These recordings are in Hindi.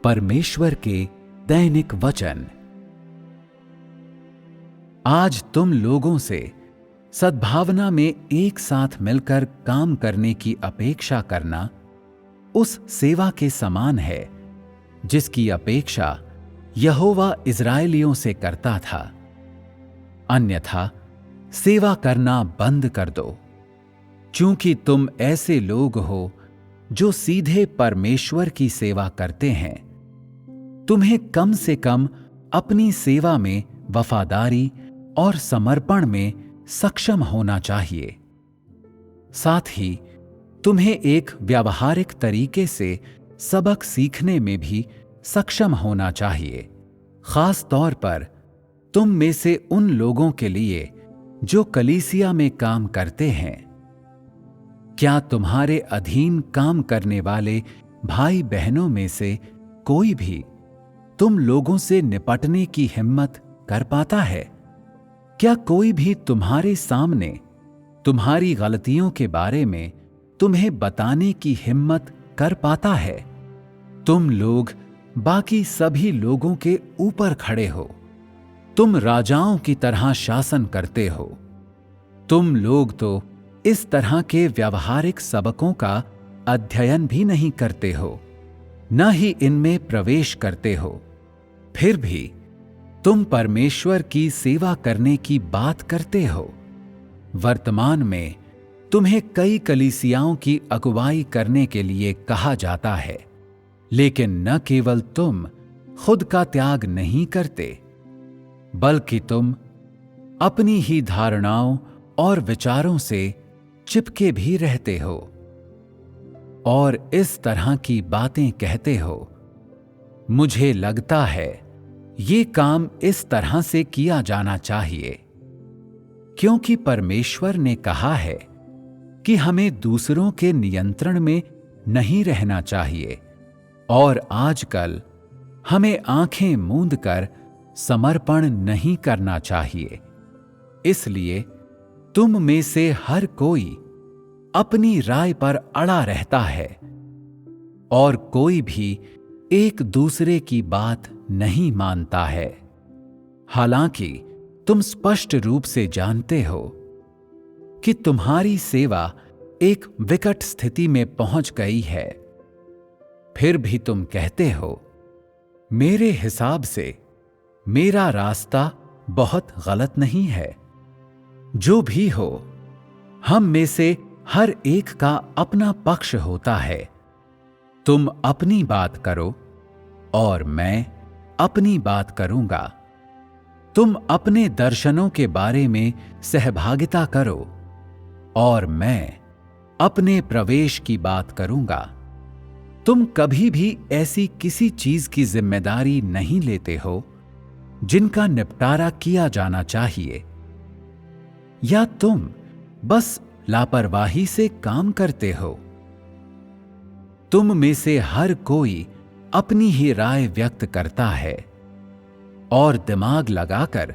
परमेश्वर के दैनिक वचन। आज तुम लोगों से सद्भावना में एक साथ मिलकर काम करने की अपेक्षा करना उस सेवा के समान है जिसकी अपेक्षा यहोवा इज़राइलियों से करता था। अन्यथा सेवा करना बंद कर दो, क्योंकि तुम ऐसे लोग हो जो सीधे परमेश्वर की सेवा करते हैं। तुम्हें कम से कम अपनी सेवा में वफादारी और समर्पण में सक्षम होना चाहिए। साथ ही तुम्हें एक व्यावहारिक तरीके से सबक सीखने में भी सक्षम होना चाहिए, खास तौर पर तुम में से उन लोगों के लिए जो कलीसिया में काम करते हैं। क्या तुम्हारे अधीन काम करने वाले भाई बहनों में से कोई भी तुम लोगों से निपटने की हिम्मत कर पाता है? क्या कोई भी तुम्हारे सामने तुम्हारी गलतियों के बारे में तुम्हें बताने की हिम्मत कर पाता है? तुम लोग बाकी सभी लोगों के ऊपर खड़े हो। तुम राजाओं की तरह शासन करते हो। तुम लोग तो इस तरह के व्यावहारिक सबकों का अध्ययन भी नहीं करते हो, न ही इनमें प्रवेश करते हो। फिर भी तुम परमेश्वर की सेवा करने की बात करते हो। वर्तमान में तुम्हें कई कलीसियाओं की अगुवाई करने के लिए कहा जाता है, लेकिन न केवल तुम खुद का त्याग नहीं करते, बल्कि तुम अपनी ही धारणाओं और विचारों से चिपके भी रहते हो और इस तरह की बातें कहते हो। मुझे लगता है ये काम इस तरह से किया जाना चाहिए, क्योंकि परमेश्वर ने कहा है कि हमें दूसरों के नियंत्रण में नहीं रहना चाहिए और आजकल हमें आंखें मूंद कर समर्पण नहीं करना चाहिए। इसलिए तुम में से हर कोई अपनी राय पर अड़ा रहता है और कोई भी एक दूसरे की बात नहीं मानता है। हालांकि तुम स्पष्ट रूप से जानते हो कि तुम्हारी सेवा एक विकट स्थिति में पहुंच गई है। फिर भी तुम कहते हो, मेरे हिसाब से मेरा रास्ता बहुत गलत नहीं है। जो भी हो, हम में से हर एक का अपना पक्ष होता है। तुम अपनी बात करो और मैं अपनी बात करूंगा। तुम अपने दर्शनों के बारे में सहभागिता करो और मैं अपने प्रवेश की बात करूंगा। तुम कभी भी ऐसी किसी चीज की जिम्मेदारी नहीं लेते हो जिनका निपटारा किया जाना चाहिए, या तुम बस लापरवाही से काम करते हो। तुम में से हर कोई अपनी ही राय व्यक्त करता है और दिमाग लगाकर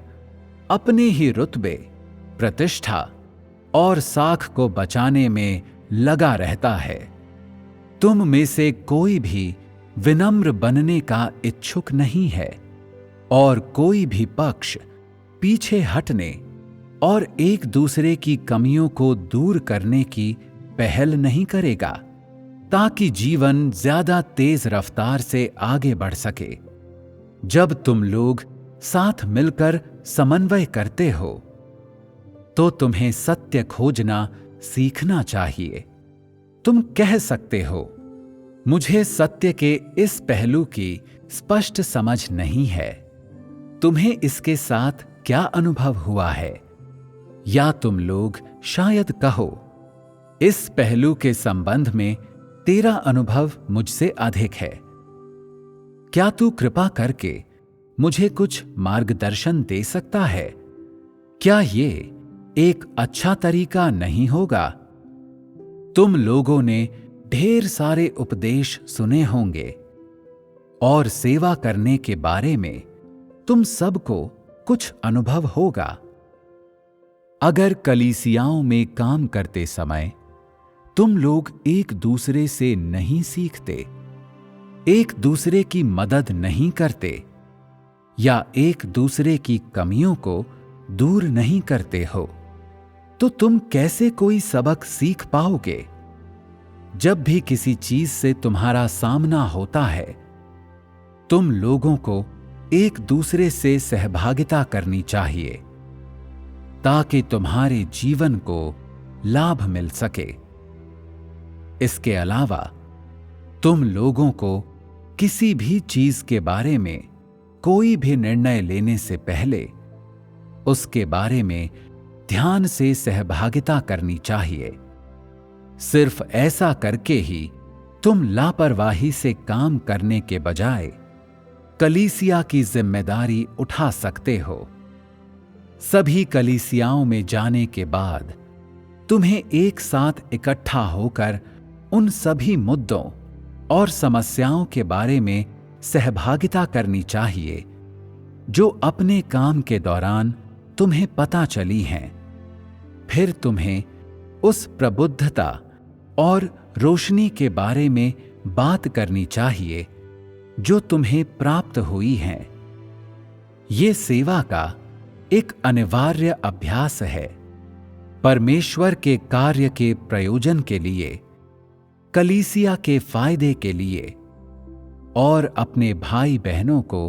अपने ही रुतबे, प्रतिष्ठा और साख को बचाने में लगा रहता है। तुम में से कोई भी विनम्र बनने का इच्छुक नहीं है और कोई भी पक्ष पीछे हटने और एक दूसरे की कमियों को दूर करने की पहल नहीं करेगा, ताकि जीवन ज्यादा तेज रफ्तार से आगे बढ़ सके। जब तुम लोग साथ मिलकर समन्वय करते हो, तो तुम्हें सत्य खोजना सीखना चाहिए। तुम कह सकते हो, मुझे सत्य के इस पहलू की स्पष्ट समझ नहीं है। तुम्हें इसके साथ क्या अनुभव हुआ है? या तुम लोग शायद कहो, इस पहलू के संबंध में तेरा अनुभव मुझसे अधिक है। क्या तू कृपा करके मुझे कुछ मार्गदर्शन दे सकता है? क्या ये एक अच्छा तरीका नहीं होगा? तुम लोगों ने ढेर सारे उपदेश सुने होंगे और सेवा करने के बारे में तुम सबको कुछ अनुभव होगा। अगर कलीसियाओं में काम करते समय तुम लोग एक दूसरे से नहीं सीखते, एक दूसरे की मदद नहीं करते या एक दूसरे की कमियों को दूर नहीं करते हो, तो तुम कैसे कोई सबक सीख पाओगे? जब भी किसी चीज से तुम्हारा सामना होता है, तुम लोगों को एक दूसरे से सहभागिता करनी चाहिए ताकि तुम्हारे जीवन को लाभ मिल सके। इसके अलावा तुम लोगों को किसी भी चीज के बारे में कोई भी निर्णय लेने से पहले उसके बारे में ध्यान से सहभागिता करनी चाहिए। सिर्फ ऐसा करके ही तुम लापरवाही से काम करने के बजाय कलीसिया की जिम्मेदारी उठा सकते हो। सभी कलीसियाओं में जाने के बाद तुम्हें एक साथ इकट्ठा होकर उन सभी मुद्दों और समस्याओं के बारे में सहभागिता करनी चाहिए जो अपने काम के दौरान तुम्हें पता चली हैं। फिर तुम्हें उस प्रबुद्धता और रोशनी के बारे में बात करनी चाहिए जो तुम्हें प्राप्त हुई हैं। ये सेवा का एक अनिवार्य अभ्यास है। परमेश्वर के कार्य के प्रयोजन के लिए, कलीसिया के फायदे के लिए और अपने भाई बहनों को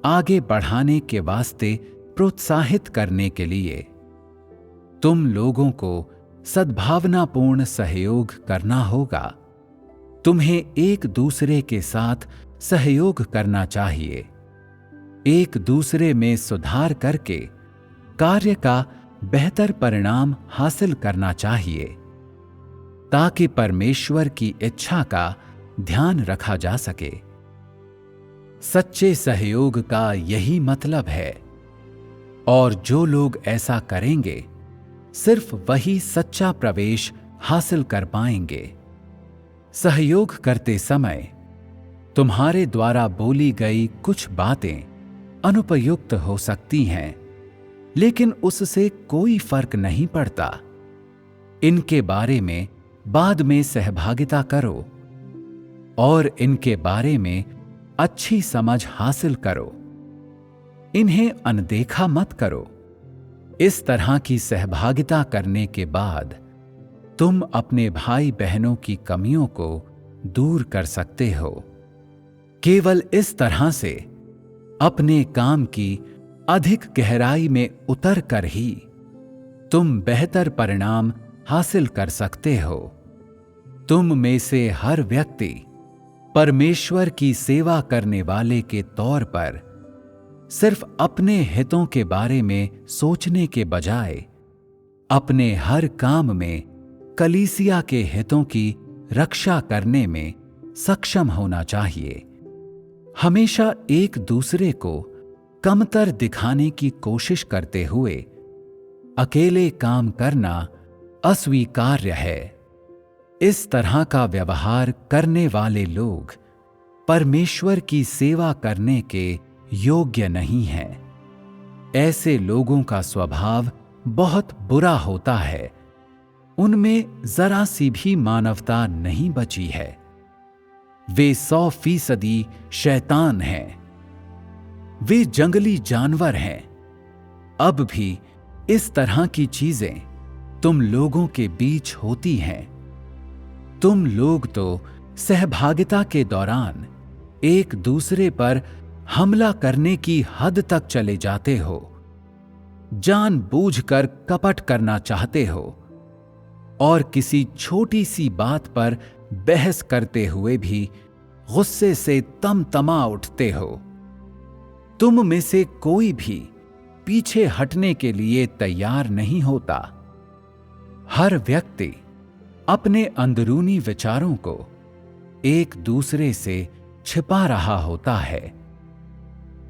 आगे बढ़ाने के वास्ते प्रोत्साहित करने के लिए तुम लोगों को सद्भावनापूर्ण सहयोग करना होगा। तुम्हें एक दूसरे के साथ सहयोग करना चाहिए, एक दूसरे में सुधार करके कार्य का बेहतर परिणाम हासिल करना चाहिए ताकि परमेश्वर की इच्छा का ध्यान रखा जा सके। सच्चे सहयोग का यही मतलब है, और जो लोग ऐसा करेंगे सिर्फ वही सच्चा प्रवेश हासिल कर पाएंगे। सहयोग करते समय तुम्हारे द्वारा बोली गई कुछ बातें अनुपयुक्त हो सकती हैं, लेकिन उससे कोई फर्क नहीं पड़ता। इनके बारे में बाद में सहभागिता करो और इनके बारे में अच्छी समझ हासिल करो। इन्हें अनदेखा मत करो। इस तरह की सहभागिता करने के बाद तुम अपने भाई बहनों की कमियों को दूर कर सकते हो। केवल इस तरह से अपने काम की अधिक गहराई में उतर कर ही तुम बेहतर परिणाम हासिल कर सकते हो। तुम में से हर व्यक्ति परमेश्वर की सेवा करने वाले के तौर पर सिर्फ अपने हितों के बारे में सोचने के बजाय अपने हर काम में कलीसिया के हितों की रक्षा करने में सक्षम होना चाहिए। हमेशा एक दूसरे को कमतर दिखाने की कोशिश करते हुए अकेले काम करना अस्वीकार्य है। इस तरह का व्यवहार करने वाले लोग परमेश्वर की सेवा करने के योग्य नहीं हैं। ऐसे लोगों का स्वभाव बहुत बुरा होता है। उनमें जरा सी भी मानवता नहीं बची है। वे 100% शैतान हैं। वे जंगली जानवर हैं। अब भी इस तरह की चीजें तुम लोगों के बीच होती हैं। तुम लोग तो सहभागिता के दौरान एक दूसरे पर हमला करने की हद तक चले जाते हो। जानबूझकर कपट करना चाहते हो और किसी छोटी सी बात पर बहस करते हुए भी गुस्से से तमतमा उठते हो। तुम में से कोई भी पीछे हटने के लिए तैयार नहीं होता। हर व्यक्ति अपने अंदरूनी विचारों को एक दूसरे से छिपा रहा होता है,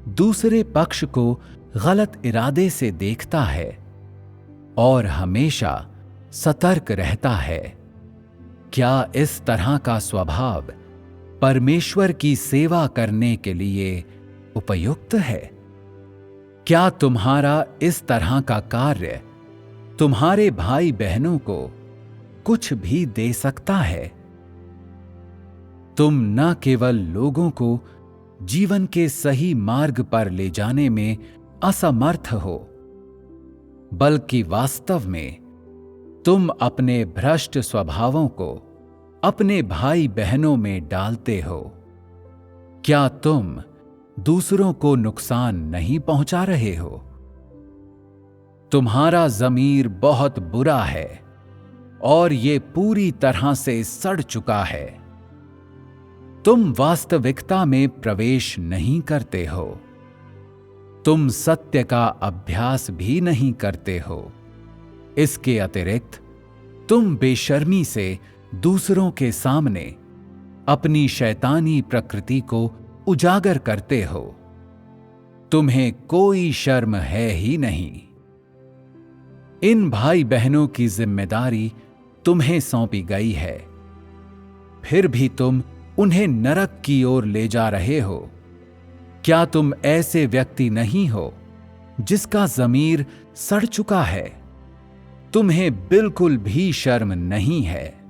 दूसरे पक्ष को गलत इरादे से देखता है और हमेशा सतर्क रहता है। क्या इस तरह का स्वभाव परमेश्वर की सेवा करने के लिए उपयुक्त है? क्या तुम्हारा इस तरह का कार्य तुम्हारे भाई बहनों को कुछ भी दे सकता है? तुम न केवल लोगों को जीवन के सही मार्ग पर ले जाने में असमर्थ हो, बल्कि वास्तव में तुम अपने भ्रष्ट स्वभावों को अपने भाई बहनों में डालते हो। क्या तुम दूसरों को नुकसान नहीं पहुंचा रहे हो? तुम्हारा ज़मीर बहुत बुरा है और ये पूरी तरह से सड़ चुका है। तुम वास्तविकता में प्रवेश नहीं करते हो। तुम सत्य का अभ्यास भी नहीं करते हो। इसके अतिरिक्त तुम बेशर्मी से दूसरों के सामने अपनी शैतानी प्रकृति को उजागर करते हो। तुम्हें कोई शर्म है ही नहीं। इन भाई बहनों की जिम्मेदारी तुम्हें सौंपी गई है, फिर भी तुम उन्हें नरक की ओर ले जा रहे हो। क्या तुम ऐसे व्यक्ति नहीं हो जिसका ज़मीर सड़ चुका है? तुम्हें बिल्कुल भी शर्म नहीं है।